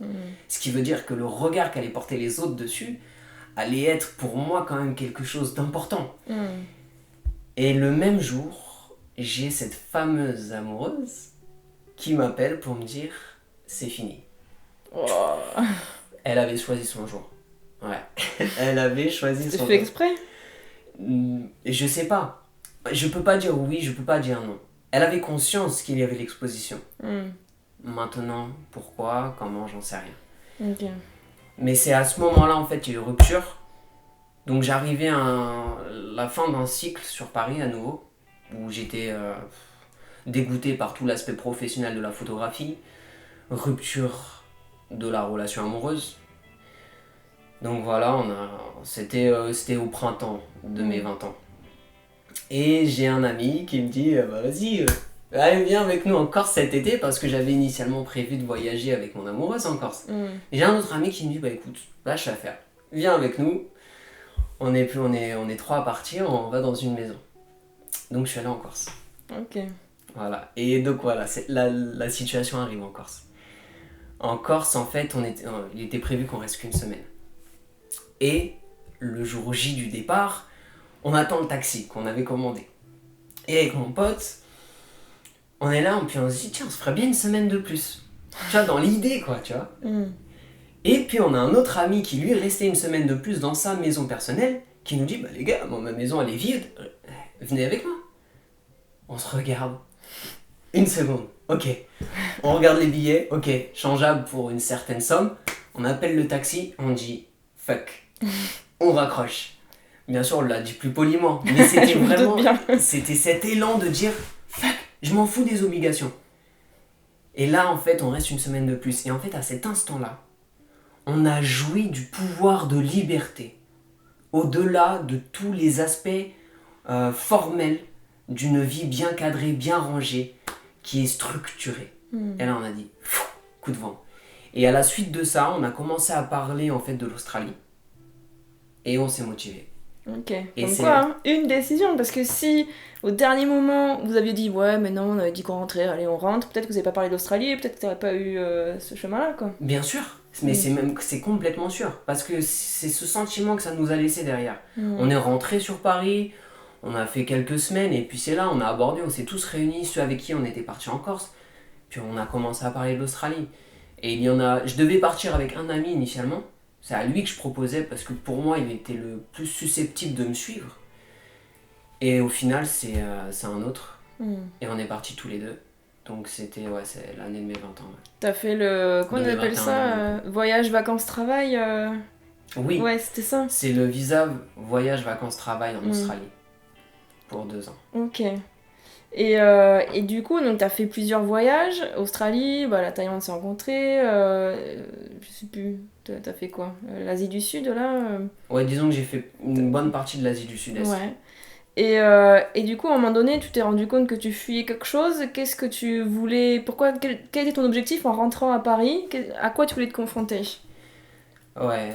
Ce qui veut dire que le regard qu'allaient porter les autres dessus allait être pour moi quand même quelque chose d'important. Et le même jour, j'ai cette fameuse amoureuse qui m'appelle pour me dire c'est fini. Elle avait choisi son jour. Ouais, elle avait choisi son jour. Tu fais exprès ? Je sais pas. Je peux pas dire oui, je peux pas dire non. Elle avait conscience qu'il y avait l'exposition. Maintenant, pourquoi, comment, j'en sais rien. Okay. Mais c'est à ce moment-là, en fait, qu'il y a eu rupture. Donc j'arrivais à la fin d'un cycle sur Paris à nouveau, où j'étais dégoûté par tout l'aspect professionnel de la photographie, rupture de la relation amoureuse. Donc voilà, c'était au printemps de mes 20 ans. Et j'ai un ami qui me dit vas-y, allez, viens avec nous en Corse cet été, parce que j'avais initialement prévu de voyager avec mon amoureuse en Corse. Et j'ai un autre ami qui me dit écoute, lâche l'affaire, viens avec nous. On est 3 à partir, on va dans une maison. Donc je suis allé en Corse. Ok. Voilà. Et donc voilà, la situation arrive en Corse. En Corse, en fait, il était prévu qu'on reste qu'une semaine. Et le jour J du départ, on attend le taxi qu'on avait commandé. Et avec mon pote, on est là, puis on se dit, tiens, on se ferait bien une semaine de plus. Tu vois, dans l'idée, quoi, tu vois. Et puis on a un autre ami qui lui est resté une semaine de plus dans sa maison personnelle, qui nous dit, bah les gars, ma maison elle est vide, venez avec moi. On se regarde. Une seconde, ok. On regarde les billets, ok, changeable pour une certaine somme. On appelle le taxi, on dit, fuck. On raccroche. Bien sûr, on l'a dit plus poliment, mais c'était vraiment, c'était cet élan de dire, fuck, je m'en fous des obligations. Et là, en fait, on reste une semaine de plus. Et en fait, à cet instant-là, on a joui du pouvoir de liberté, au-delà de tous les aspects formels d'une vie bien cadrée, bien rangée, qui est structurée. Et là, on a dit, coup de vent. Et à la suite de ça, on a commencé à parler en fait de l'Australie. Et on s'est motivé. Ok. Et comme quoi, hein, une décision, parce que si au dernier moment vous aviez dit ouais mais non on avait dit qu'on rentrait, allez on rentre, peut-être que vous n'avez pas parlé d'Australie et peut-être que t'aurais pas eu ce chemin-là quoi. Bien sûr, mais c'est complètement sûr, parce que c'est ce sentiment que ça nous a laissé derrière. On est rentré sur Paris, on a fait quelques semaines et puis c'est là, on a abordé, on s'est tous réunis, ceux avec qui on était partis en Corse, puis on a commencé à parler de l'Australie. Et je devais partir avec un ami initialement. C'est à lui que je proposais parce que pour moi, il était le plus susceptible de me suivre. Et au final, c'est un autre. Et on est partis tous les deux. Donc c'est l'année de mes 20 ans. Ouais. T'as fait le... Comment on appelle ça voyage, vacances, travail Oui. Ouais, c'était ça. C'est le visa voyage, vacances, travail en Australie. Pour 2 ans. Ok. Et du coup, donc t'as fait plusieurs voyages, Australie, la Thaïlande s'est rencontrée, je sais plus, t'as fait quoi l'Asie du Sud là Ouais, disons que j'ai fait une bonne partie de l'Asie du Sud-Est. Ouais. Et du coup, à un moment donné, tu t'es rendu compte que tu fuyais quelque chose, qu'est-ce que tu voulais, quel était ton objectif en rentrant à Paris, à quoi tu voulais te confronter ? Ouais,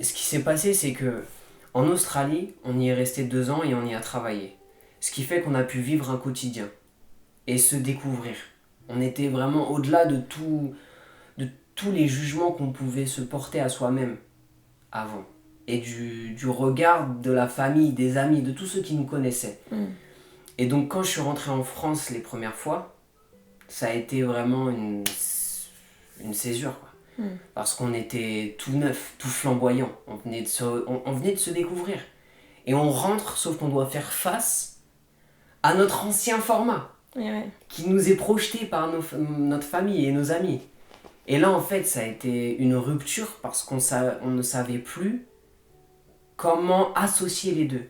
ce qui s'est passé, c'est que en Australie, on y est resté 2 ans et on y a travaillé. Ce qui fait qu'on a pu vivre un quotidien et se découvrir. On était vraiment au-delà de tous les jugements qu'on pouvait se porter à soi-même avant. Et du regard de la famille, des amis, de tous ceux qui nous connaissaient. Et donc quand je suis rentré en France les premières fois, ça a été vraiment une césure, quoi. Parce qu'on était tout neuf, tout flamboyant. On venait de se découvrir. Et on rentre, sauf qu'on doit faire face à notre ancien format, qui nous est projeté par notre famille et nos amis. Et là, en fait, ça a été une rupture parce qu'on ne savait plus comment associer les deux.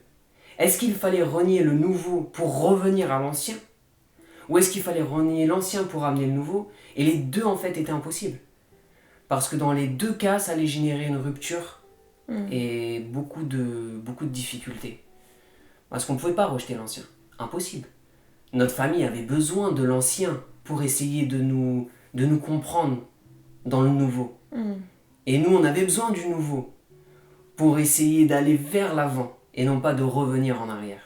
Est-ce qu'il fallait renier le nouveau pour revenir à l'ancien? Ou est-ce qu'il fallait renier l'ancien pour amener le nouveau? Et les deux, en fait, étaient impossibles. Parce que dans les deux cas, ça allait générer une rupture et beaucoup de difficultés. Parce qu'on ne pouvait pas rejeter l'ancien. Impossible. Notre famille avait besoin de l'ancien pour essayer de nous comprendre dans le nouveau. Et nous, on avait besoin du nouveau pour essayer d'aller vers l'avant et non pas de revenir en arrière.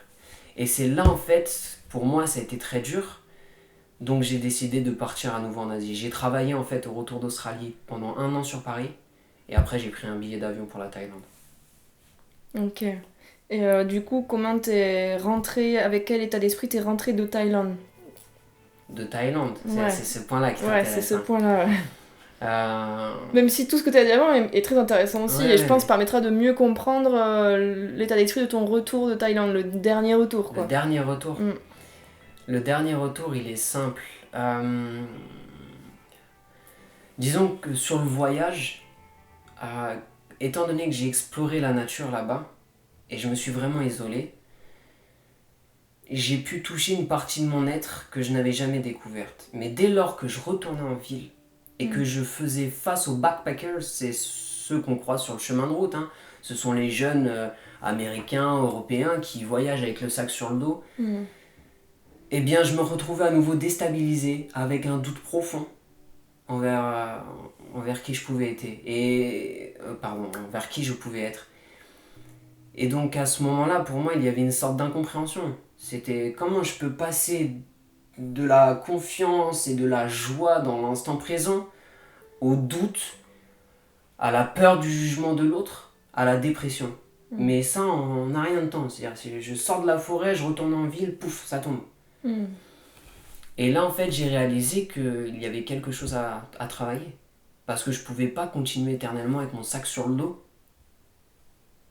Et c'est là, en fait, pour moi, ça a été très dur. Donc j'ai décidé de partir à nouveau en Asie. J'ai travaillé en fait au retour d'Australie pendant 1 an sur Paris. Et après, j'ai pris un billet d'avion pour la Thaïlande. Ok. Et du coup, comment t'es rentré, avec quel état d'esprit t'es rentré de Thaïlande? De Thaïlande, Ouais. c'est ce point-là qui Ouais, t'intéresse. c'est ce Hein. point-là. Ouais. Euh, Même si tout ce que t'as dit avant est très intéressant aussi, Ouais, et je pense mais- permettra de mieux comprendre l'état d'esprit de ton retour de Thaïlande, le dernier retour, quoi. Le dernier retour. Mm. Le dernier retour, il est simple. Disons que sur le voyage, étant donné que j'ai exploré la nature là-bas, et je me suis vraiment isolé, j'ai pu toucher une partie de mon être que je n'avais jamais découverte. Mais dès lors que je retournais en ville et que je faisais face aux backpackers, c'est ceux qu'on croise sur le chemin de route, hein. Ce sont les jeunes américains, européens qui voyagent avec le sac sur le dos. Eh bien, je me retrouvais à nouveau déstabilisé, avec un doute profond envers qui je pouvais être envers qui je pouvais être. Et donc à ce moment-là, pour moi, il y avait une sorte d'incompréhension. C'était comment je peux passer de la confiance et de la joie dans l'instant présent au doute, à la peur du jugement de l'autre, à la dépression. Mais ça, on n'a rien de temps. C'est-à-dire, si je sors de la forêt, je retourne en ville, pouf, ça tombe. Et là, en fait, j'ai réalisé qu'il y avait quelque chose à travailler. Parce que je pouvais pas continuer éternellement avec mon sac sur le dos.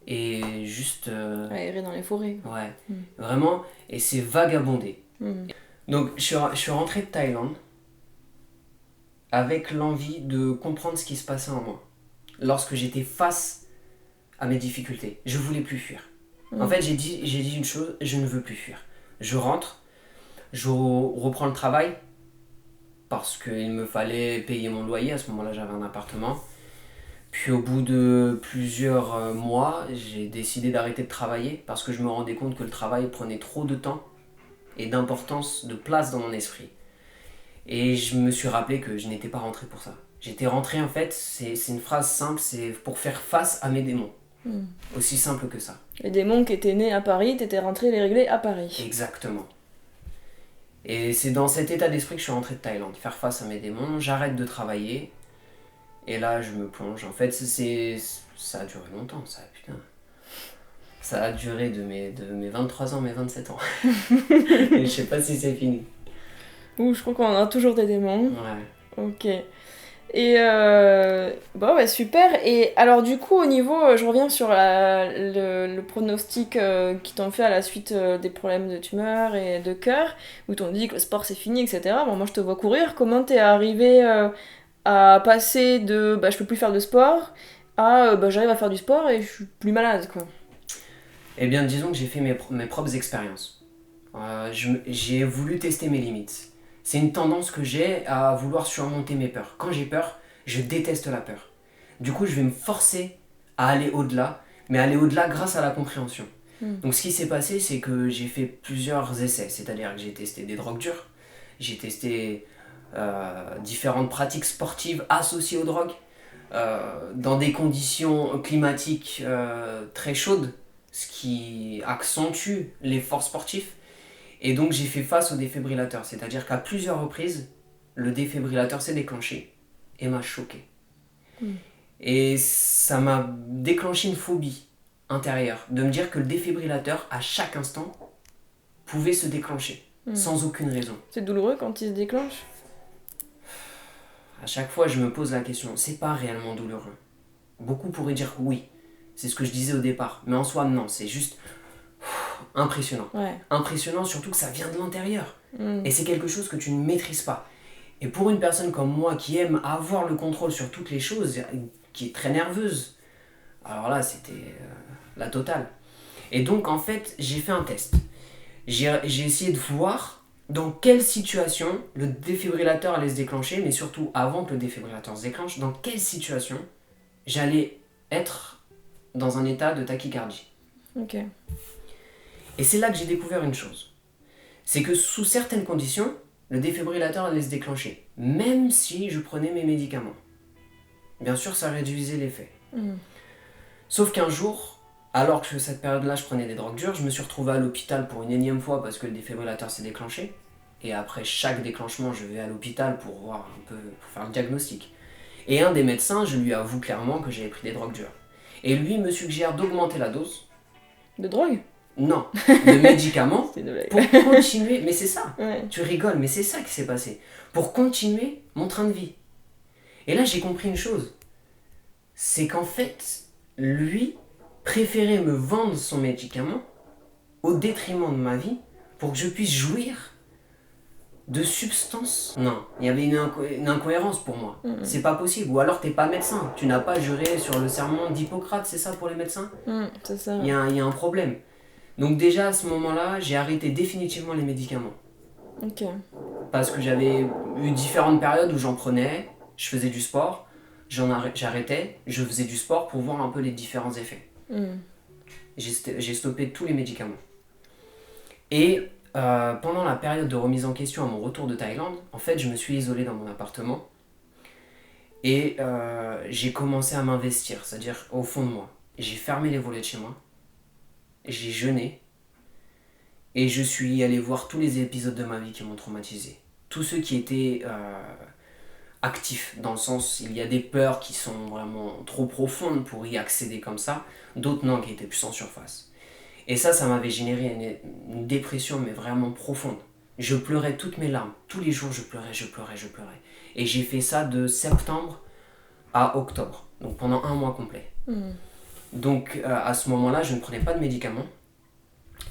Et juste... Aérer dans les forêts. Ouais, vraiment. Et c'est vagabonder. Donc, je suis rentré de Thaïlande avec l'envie de comprendre ce qui se passait en moi. Lorsque j'étais face à mes difficultés. Je voulais plus fuir. En fait, j'ai dit une chose, je ne veux plus fuir. Je rentre, je reprends le travail, parce qu'il me fallait payer mon loyer. À ce moment-là, j'avais un appartement. Puis au bout de plusieurs mois, j'ai décidé d'arrêter de travailler parce que je me rendais compte que le travail prenait trop de temps et d'importance, de place dans mon esprit. Et je me suis rappelé que je n'étais pas rentré pour ça. J'étais rentré, en fait, c'est une phrase simple, c'est pour faire face à mes démons. Aussi simple que ça. Les démons qui étaient nés à Paris, t'étais rentré les régler à Paris. Exactement. Et c'est dans cet état d'esprit que je suis rentré de Thaïlande. Faire face à mes démons, j'arrête de travailler. Et là, je me plonge. En fait, ça a duré longtemps, ça, putain. Ça a duré de mes 23 ans à mes 27 ans. Et je sais pas si c'est fini. Ouh, je crois qu'on a toujours des démons. Ouais. Ok. Et bon, bah, super. Et alors, du coup, au niveau, je reviens sur le pronostic qu'ils t'ont fait à la suite des problèmes de tumeur et de cœur, où ils t'ont dit que le sport c'est fini, etc. Bon, moi je te vois courir. Comment t'es arrivé à passer de je peux plus faire de sport à j'arrive à faire du sport et je suis plus malade, quoi? Eh bien, disons que j'ai fait mes propres expériences. J'ai voulu tester mes limites. C'est une tendance que j'ai à vouloir surmonter mes peurs. Quand j'ai peur, je déteste la peur. Du coup, je vais me forcer à aller au-delà, mais aller au-delà grâce à la compréhension. Donc ce qui s'est passé, c'est que j'ai fait plusieurs essais. C'est-à-dire que j'ai testé des drogues dures, j'ai testé différentes pratiques sportives associées aux drogues, dans des conditions climatiques très chaudes, ce qui accentue l'effort sportif. Et donc j'ai fait face au défibrillateur, c'est-à-dire qu'à plusieurs reprises, le défibrillateur s'est déclenché et m'a choqué. Et ça m'a déclenché une phobie intérieure, de me dire que le défibrillateur, à chaque instant, pouvait se déclencher, sans aucune raison. C'est douloureux quand il se déclenche? À chaque fois, je me pose la question, c'est pas réellement douloureux. Beaucoup pourraient dire que oui, c'est ce que je disais au départ, mais en soi, non, c'est juste impressionnant. Ouais. Impressionnant, surtout que ça vient de l'intérieur. Et c'est quelque chose que tu ne maîtrises pas. Et pour une personne comme moi qui aime avoir le contrôle sur toutes les choses, qui est très nerveuse, alors là, c'était la totale. Et donc, en fait, j'ai fait un test. J'ai essayé de voir dans quelle situation le défibrillateur allait se déclencher, mais surtout avant que le défibrillateur se déclenche, dans quelle situation j'allais être dans un état de tachycardie. Ok. Et c'est là que j'ai découvert une chose. C'est que sous certaines conditions, le défibrillateur allait se déclencher, même si je prenais mes médicaments. Bien sûr, ça réduisait l'effet. Sauf qu'un jour, alors que cette période-là, je prenais des drogues dures, je me suis retrouvé à l'hôpital pour une énième fois parce que le défibrillateur s'est déclenché. Et après chaque déclenchement, je vais à l'hôpital pour voir un peu, pour faire le diagnostic. Et un des médecins, je lui avoue clairement que j'avais pris des drogues dures. Et lui me suggère d'augmenter la dose. De drogue? Non, de médicaments C'est une blague. pour continuer. Mais c'est ça, Ouais. tu rigoles, mais c'est ça qui s'est passé. Pour continuer mon train de vie. Et là, j'ai compris une chose. C'est qu'en fait, lui préférait me vendre son médicament au détriment de ma vie pour que je puisse jouir de substances. Non, il y avait une incohérence pour moi. C'est pas possible. Ou alors t'es pas médecin. Tu n'as pas juré sur le serment d'Hippocrate, c'est ça pour les médecins? C'est ça. Il y a un problème. Donc déjà à ce moment-là, j'ai arrêté définitivement les médicaments. Ok. Parce que j'avais eu différentes périodes où j'en prenais, je faisais du sport, j'arrêtais, je faisais du sport pour voir un peu les différents effets. J'ai stoppé tous les médicaments. Et pendant la période de remise en question à mon retour de Thaïlande, en fait, je me suis isolé dans mon appartement et j'ai commencé à m'investir, c'est-à-dire au fond de moi. J'ai fermé les volets de chez moi, j'ai jeûné et je suis allé voir tous les épisodes de ma vie qui m'ont traumatisé. Tous ceux qui étaient actifs, dans le sens, il y a des peurs qui sont vraiment trop profondes pour y accéder comme ça, d'autres non, qui étaient plus en surface. Et ça m'avait généré une dépression, mais vraiment profonde. Je pleurais toutes mes larmes. Tous les jours, je pleurais. Et j'ai fait ça de septembre à octobre. Donc pendant 1 mois complet. Donc à ce moment-là, je ne prenais pas de médicaments.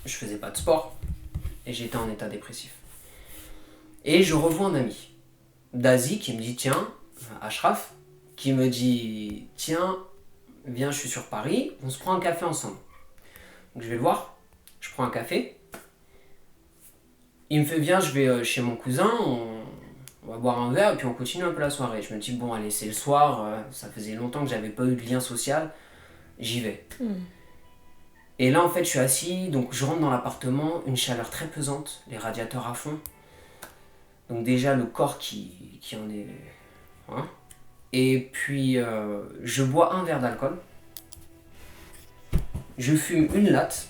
Je faisais pas de sport. Et j'étais en état dépressif. Et je revois un ami d'Asie qui me dit, tiens, Ashraf, qui me dit, tiens, viens, je suis sur Paris, on se prend un café ensemble. Donc je vais le voir, je prends un café. Il me fait, viens, je vais chez mon cousin, on va boire un verre et puis on continue un peu la soirée. Je me dis, bon, allez, c'est le soir, ça faisait longtemps que j'avais pas eu de lien social, j'y vais. Et là, en fait, je suis assis, donc je rentre dans l'appartement, une chaleur très pesante, les radiateurs à fond. Donc déjà, le corps qui en est... Hein. Et puis, je bois un verre d'alcool. Je fume une latte.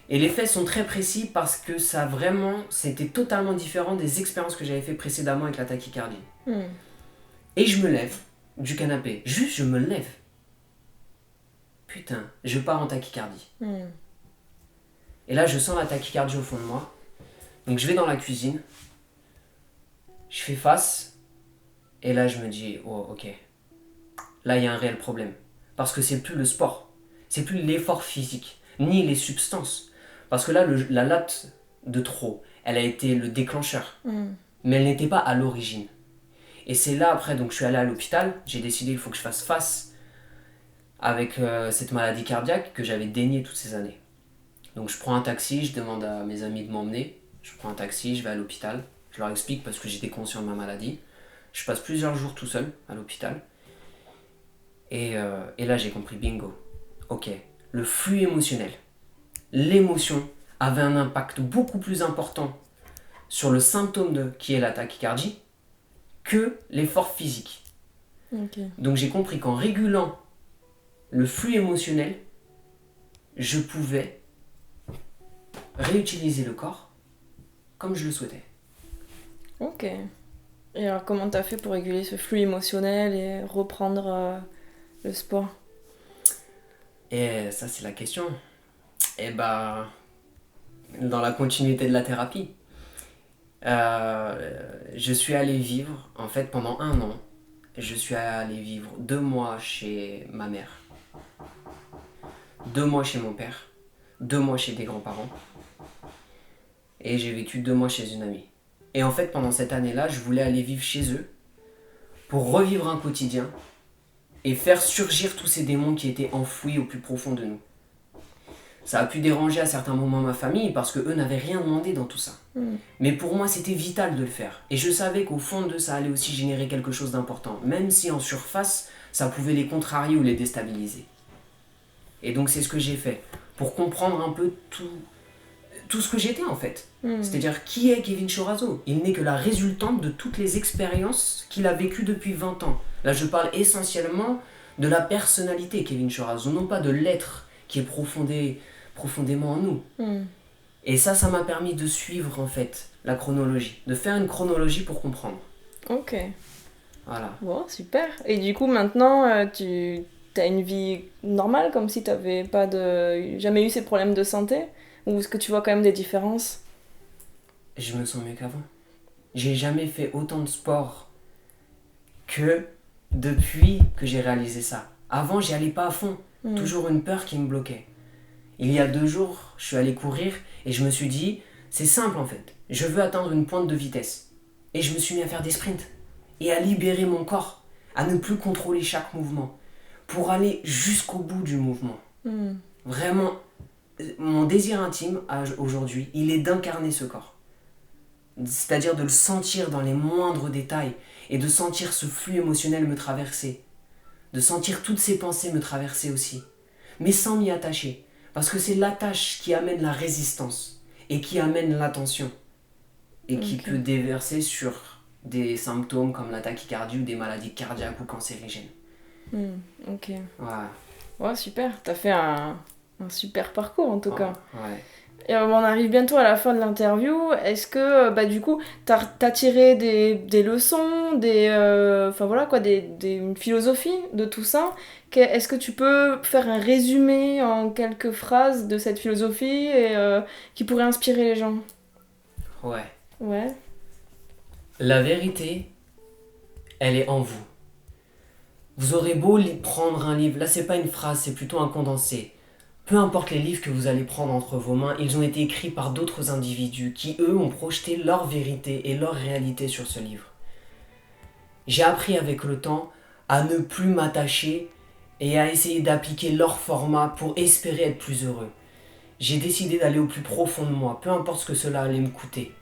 Et les faits sont très précis parce que c'était totalement différent des expériences que j'avais fait précédemment avec la tachycardie. Et je me lève du canapé. Juste, je me lève. Putain, je pars en tachycardie. Et là, je sens la tachycardie au fond de moi. Donc, je vais dans la cuisine. Je fais face. Et là, je me dis, oh, ok. Là, il y a un réel problème. Parce que c'est plus le sport. C'est plus l'effort physique. Ni les substances. Parce que là, la latte de trop, elle a été le déclencheur. Mais elle n'était pas à l'origine. Et c'est là, après, donc je suis allé à l'hôpital. J'ai décidé qu'il faut que je fasse face avec cette maladie cardiaque que j'avais déniée toutes ces années. Donc je prends un taxi, je demande à mes amis de m'emmener. Je prends un taxi, je vais à l'hôpital. Je leur explique parce que j'étais conscient de ma maladie. Je passe plusieurs jours tout seul à l'hôpital. Et là, j'ai compris, bingo. Ok, le flux émotionnel. L'émotion avait un impact beaucoup plus important sur le symptôme qui est la tachycardie que l'effort physique. Donc j'ai compris qu'en régulant le flux émotionnel, je pouvais réutiliser le corps comme je le souhaitais. Ok. Et alors comment t'as fait pour réguler ce flux émotionnel et reprendre le sport? Et ça c'est la question. Et bah, dans la continuité de la thérapie, je suis allé vivre, en fait pendant 1 an, je suis allé vivre 2 mois chez ma mère, 2 mois chez mon père, 2 mois chez des grands-parents, et j'ai vécu 2 mois chez une amie. Et en fait pendant cette année-là, je voulais aller vivre chez eux pour revivre un quotidien et faire surgir tous ces démons qui étaient enfouis au plus profond de nous. Ça a pu déranger à certains moments ma famille parce que eux n'avaient rien demandé dans tout ça. Mais pour moi, c'était vital de le faire. Et je savais qu'au fond de ça allait aussi générer quelque chose d'important, même si en surface, ça pouvait les contrarier ou les déstabiliser. Et donc c'est ce que j'ai fait, pour comprendre un peu tout ce que j'étais en fait. C'est-à-dire, qui est Kevin Chorazo? Il n'est que la résultante de toutes les expériences qu'il a vécues depuis 20 ans. Là, je parle essentiellement de la personnalité Kevin Chorazo, non pas de l'être qui est profondément en nous. Et ça m'a permis de suivre en fait la chronologie, de faire une chronologie pour comprendre. Ok. Voilà. Bon, super. Et du coup, maintenant, tu as une vie normale, comme si tu n'avais jamais eu ces problèmes de santé? Ou est-ce que tu vois quand même des différences? Je me sens mieux qu'avant. J'ai jamais fait autant de sport que depuis que j'ai réalisé ça. Avant, j'y allais pas à fond. Toujours une peur qui me bloquait. Il y a 2 jours, je suis allé courir et je me suis dit, c'est simple en fait. Je veux atteindre une pointe de vitesse. Et je me suis mis à faire des sprints. Et à libérer mon corps. À ne plus contrôler chaque mouvement. Pour aller jusqu'au bout du mouvement. Vraiment, mon désir intime aujourd'hui, il est d'incarner ce corps. C'est-à-dire de le sentir dans les moindres détails et de sentir ce flux émotionnel me traverser. De sentir toutes ces pensées me traverser aussi. Mais sans m'y attacher. Parce que c'est l'attache qui amène la résistance et qui amène l'attention. Et qui peut déverser sur des symptômes comme la tachycardie ou des maladies cardiaques ou cancérigènes. Ok. Ouais. Ouais, super. T'as fait un super parcours en tout cas. Ouais. Et on arrive bientôt à la fin de l'interview. Est-ce que du coup t'as tiré des leçons, une philosophie de tout ça? Est-ce que tu peux faire un résumé en quelques phrases de cette philosophie et qui pourrait inspirer les gens? Ouais. La vérité, elle est en vous. Vous aurez beau prendre un livre, là c'est pas une phrase, c'est plutôt un condensé. Peu importe les livres que vous allez prendre entre vos mains, ils ont été écrits par d'autres individus qui, eux, ont projeté leur vérité et leur réalité sur ce livre. J'ai appris avec le temps à ne plus m'attacher et à essayer d'appliquer leur format pour espérer être plus heureux. J'ai décidé d'aller au plus profond de moi, peu importe ce que cela allait me coûter.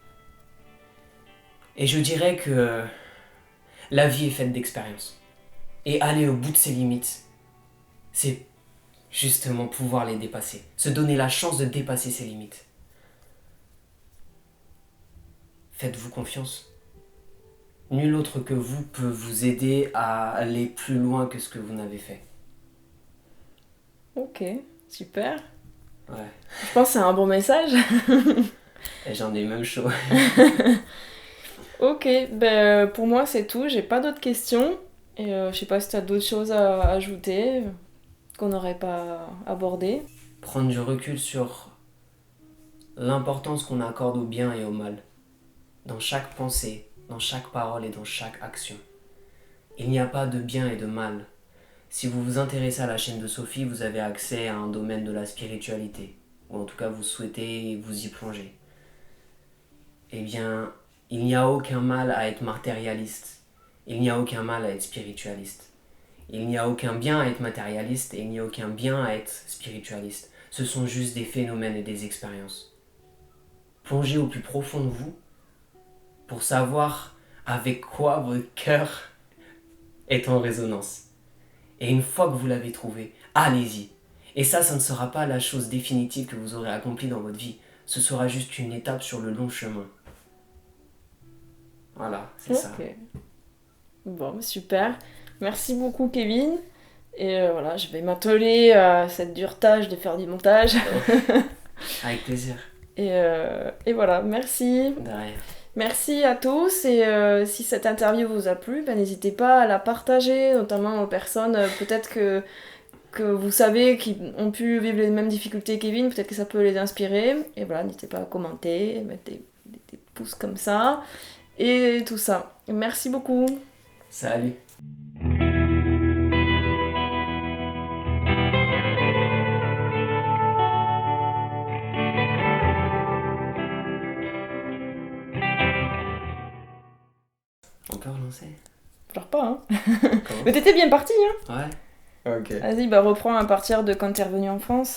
Et je dirais que la vie est faite d'expériences. Et aller au bout de ses limites, c'est justement pouvoir les dépasser. Se donner la chance de dépasser ses limites. Faites-vous confiance. Nul autre que vous peut vous aider à aller plus loin que ce que vous n'avez fait. Ok, super. Ouais. Je pense que c'est un bon message. Et j'en ai même chaud. Ok, pour moi c'est tout, j'ai pas d'autres questions. Et je sais pas si t'as d'autres choses à ajouter qu'on n'aurait pas abordées. Prendre du recul sur l'importance qu'on accorde au bien et au mal. Dans chaque pensée, dans chaque parole et dans chaque action. Il n'y a pas de bien et de mal. Si vous vous intéressez à la chaîne de Sophie, vous avez accès à un domaine de la spiritualité. Ou en tout cas vous souhaitez vous y plonger. Eh bien, il n'y a aucun mal à être matérialiste. Il n'y a aucun mal à être spiritualiste. Il n'y a aucun bien à être matérialiste et il n'y a aucun bien à être spiritualiste. Ce sont juste des phénomènes et des expériences. Plongez au plus profond de vous pour savoir avec quoi votre cœur est en résonance. Et une fois que vous l'avez trouvé, allez-y. Et ça ne sera pas la chose définitive que vous aurez accomplie dans votre vie. Ce sera juste une étape sur le long chemin. Voilà, c'est ça. Bon, super. Merci beaucoup, Kevin. Et voilà, je vais m'atteler à cette dure tâche de faire du montage. Avec plaisir. Et voilà, merci. De rien. Merci à tous. Et si cette interview vous a plu, n'hésitez pas à la partager, notamment aux personnes peut-être que vous savez qui ont pu vivre les mêmes difficultés que Kevin. Peut-être que ça peut les inspirer. Et voilà, n'hésitez pas à commenter, mettre des pouces comme ça. Et tout ça. Merci beaucoup. Salut. Encore lancé? Pleure pas, hein. Mais t'étais bien parti, hein. Ouais. Ok. Vas-y, reprends à partir de quand t'es revenu en France.